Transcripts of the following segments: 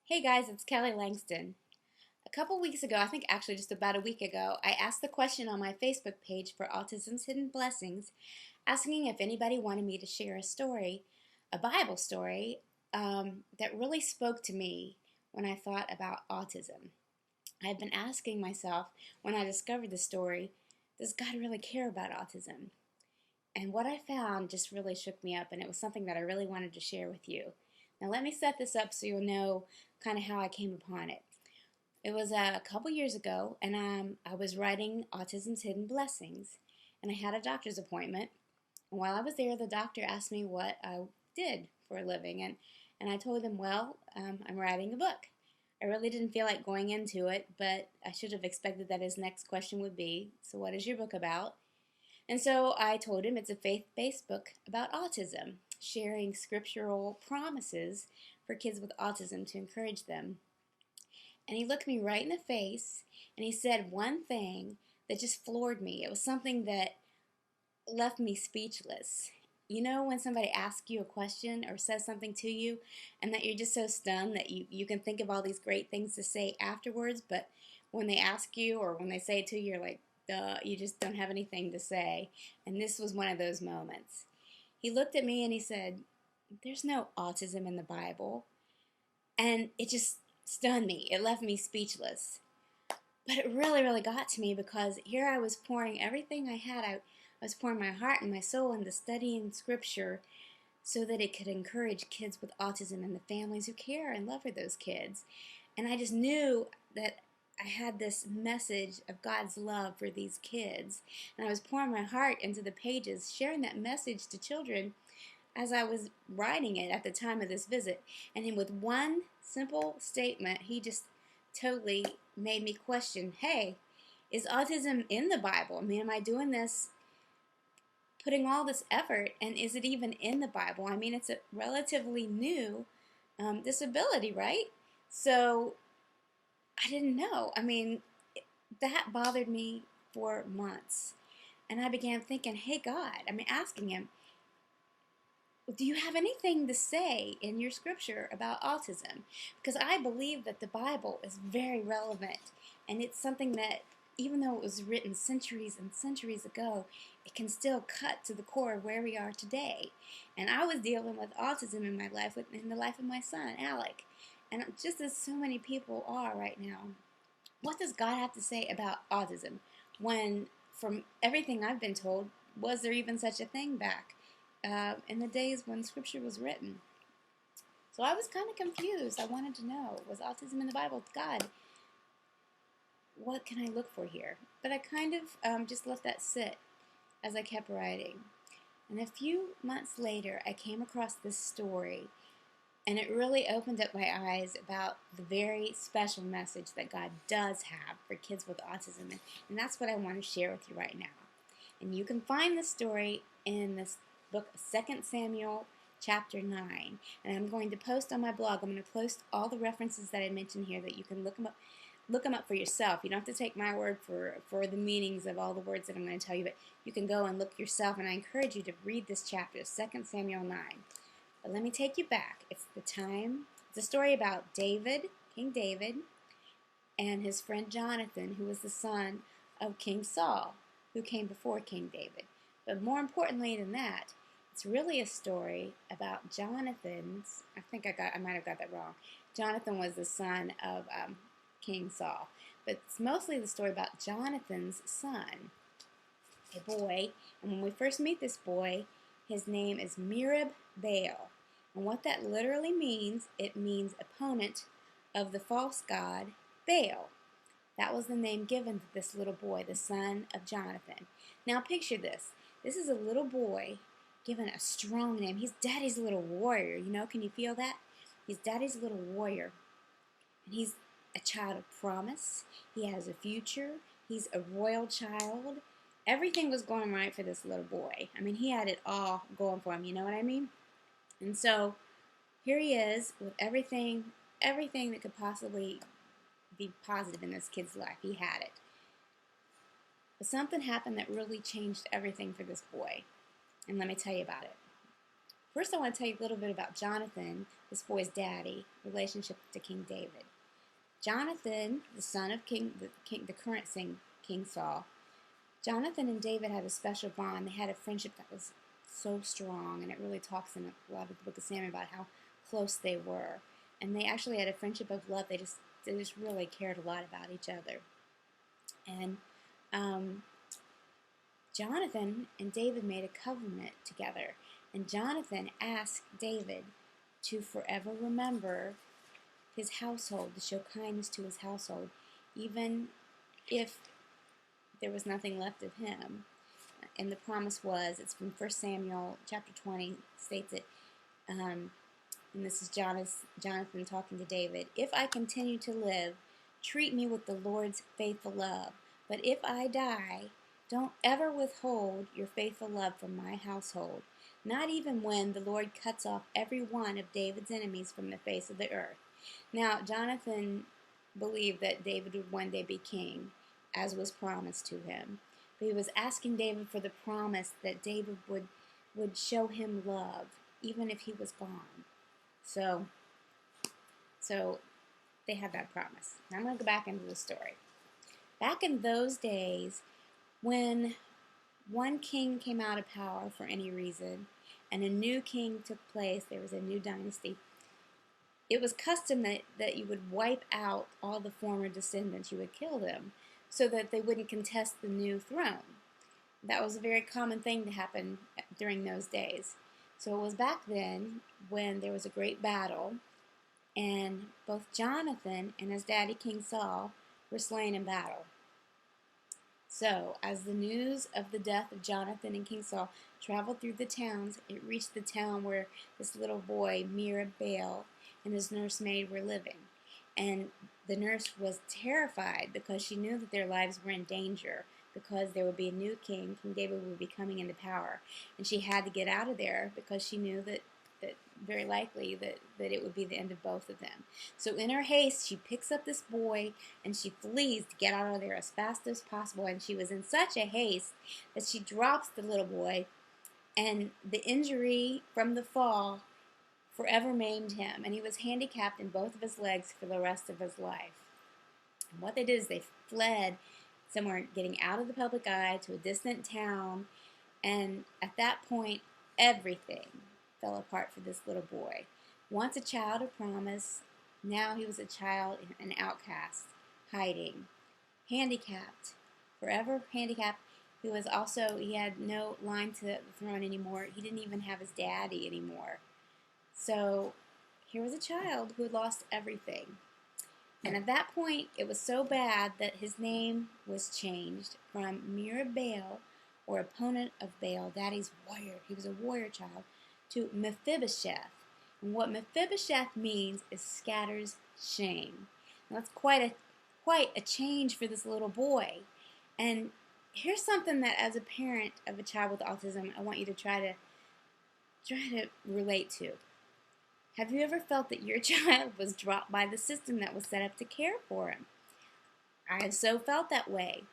Hey guys, it's Kelly Langston. A couple weeks ago, I think actually just about a week ago, I asked the question on my Facebook page for Autism's Hidden Blessings, asking if anybody wanted me to share a story, a Bible story, that really spoke to me when I thought about autism. I've been asking myself when I discovered the story, does God really care about autism? And what I found just really shook me up, and it was something that I really wanted to share with you. Now, let me set this up so you'll know kind of how I came upon it. It was a couple years ago, and I was writing Autism's Hidden Blessings, and I had a doctor's appointment. And while I was there, the doctor asked me what I did for a living, and I told him, well, I'm writing a book. I really didn't feel like going into it, but I should have expected that his next question would be, so what is your book about? And so I told him it's a faith-based book about autism, sharing scriptural promises for kids with autism to encourage them. And he looked me right in the face and he said one thing that just floored me. It was something that left me speechless. You know when somebody asks you a question or says something to you and that you're just so stunned that you can think of all these great things to say afterwards, but when they ask you or when they say it to you, you're like, duh, you just don't have anything to say. And this was one of those moments. He looked at me and he said, there's no autism in the Bible. And it just stunned me. It left me speechless. But it really, really got to me because here I was pouring everything I had. I was pouring my heart and my soul into studying Scripture so that it could encourage kids with autism and the families who care and love for those kids. And I just knew that I had this message of God's love for these kids. And I was pouring my heart into the pages, sharing that message to children as I was writing it at the time of this visit. And then with one simple statement, he just totally made me question, hey, is autism in the Bible? I mean, am I doing this, putting all this effort, and is it even in the Bible? I mean, it's a relatively new disability, right? So I didn't know. I mean, that bothered me for months. And I began thinking, hey, God, asking him, do you have anything to say in your scripture about autism? Because I believe that the Bible is very relevant, and it's something that, even though it was written centuries and centuries ago, it can still cut to the core of where we are today. And I was dealing with autism in my life, in the life of my son, Alec, and just as so many people are right now. What does God have to say about autism when, from everything I've been told, was there even such a thing back in the days when Scripture was written? So I was kind of confused. I wanted to know, was autism in the Bible? God, what can I look for here? But I kind of just let that sit as I kept writing. And a few months later, I came across this story, and it really opened up my eyes about the very special message that God does have for kids with autism. And that's what I want to share with you right now. And you can find the story in this book, 2 Samuel chapter 9. And I'm going to post on my blog, I'm going to post all the references that I mentioned here that you can look them up for yourself. You don't have to take my word for the meanings of all the words that I'm going to tell you, but you can go and look yourself. And I encourage you to read this chapter, 2 Samuel 9. But let me take you back. It's a story about David, King David, and his friend Jonathan, who was the son of King Saul, who came before King David. But more importantly than that, it's really a story about Jonathan's, I might have got that wrong. Jonathan was the son of King Saul. But it's mostly the story about Jonathan's son, a boy. And when we first meet this boy, his name is Mephibosheth. And what that literally means, it means opponent of the false god Baal. That was the name given to this little boy, the son of Jonathan. Now picture this. This is a little boy given a strong name. He's daddy's little warrior, you know, can you feel that? He's daddy's little warrior. And he's a child of promise. He has a future. He's a royal child. Everything was going right for this little boy. I mean, he had it all going for him, you know what I mean? And so here he is with everything that could possibly be positive in this kid's life. He had it. But something happened that really changed everything for this boy. And let me tell you about it. First, I want to tell you a little bit about Jonathan, this boy's daddy, relationship to King David. Jonathan, the son of the current King Saul, Jonathan and David had a special bond. They had a friendship that was so strong, and it really talks in a lot of the book of Samuel about how close they were. And they actually had a friendship of love. They just really cared a lot about each other. And Jonathan and David made a covenant together. And Jonathan asked David to forever remember his household, to show kindness to his household, even if there was nothing left of him. And the promise was, it's from 1 Samuel chapter 20, states it, and this is Jonathan talking to David. If I continue to live, treat me with the Lord's faithful love. But if I die, don't ever withhold your faithful love from my household, not even when the Lord cuts off every one of David's enemies from the face of the earth. Now, Jonathan believed that David would one day be king, as was promised to him. But he was asking David for the promise that David would show him love, even if he was gone. So they had that promise. Now I'm going to go back into the story. Back in those days, when one king came out of power for any reason, and a new king took place, there was a new dynasty, it was custom that you would wipe out all the former descendants. You would kill them so that they wouldn't contest the new throne. That was a very common thing to happen during those days. So it was back then when there was a great battle, and both Jonathan and his daddy, King Saul, were slain in battle. So, as the news of the death of Jonathan and King Saul traveled through the towns, it reached the town where this little boy, Mephibosheth, and his nursemaid were living. And the nurse was terrified because she knew that their lives were in danger, because there would be a new king. King David would be coming into power. And she had to get out of there because she knew that very likely that it would be the end of both of them. So in her haste, she picks up this boy and she flees to get out of there as fast as possible. And she was in such a haste that she drops the little boy, and the injury from the fall forever maimed him, and he was handicapped in both of his legs for the rest of his life. And what they did is they fled somewhere, getting out of the public eye to a distant town, and at that point, everything fell apart for this little boy. Once a child of promise, now he was a child, an outcast, hiding, handicapped, forever handicapped. He had no line to the throne anymore. He didn't even have his daddy anymore. So here was a child who had lost everything. And at that point, it was so bad that his name was changed from Mephibosheth, or opponent of Baal, daddy's warrior. He was a warrior child, to Mephibosheth. And what Mephibosheth means is scatters shame. Now, that's quite a change for this little boy. And here's something that, as a parent of a child with autism, I want you to try to relate to. Have you ever felt that your child was dropped by the system that was set up to care for him? I have so felt that way.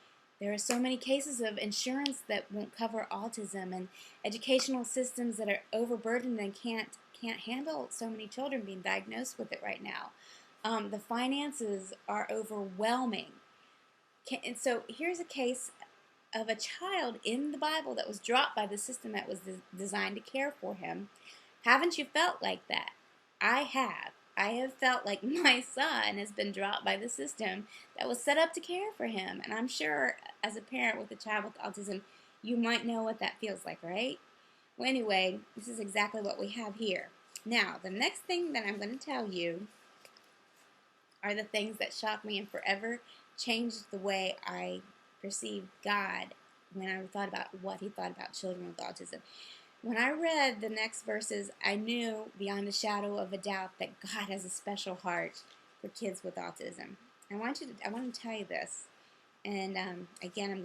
There are so many cases of insurance that won't cover autism, and educational systems that are overburdened and can't handle so many children being diagnosed with it right now. The finances are overwhelming. And so here's a case of a child in the Bible that was dropped by the system that was designed to care for him. Haven't you felt like that? I have. I have felt like my son has been dropped by the system that was set up to care for him. And I'm sure as a parent with a child with autism, you might know what that feels like, right? Well, anyway, this is exactly what we have here. Now, the next thing that I'm going to tell you are the things that shocked me and forever changed the way I perceived God when I thought about what he thought about children with autism. When I read the next verses, I knew beyond a shadow of a doubt that God has a special heart for kids with autism. I want to tell you this, and again, I'm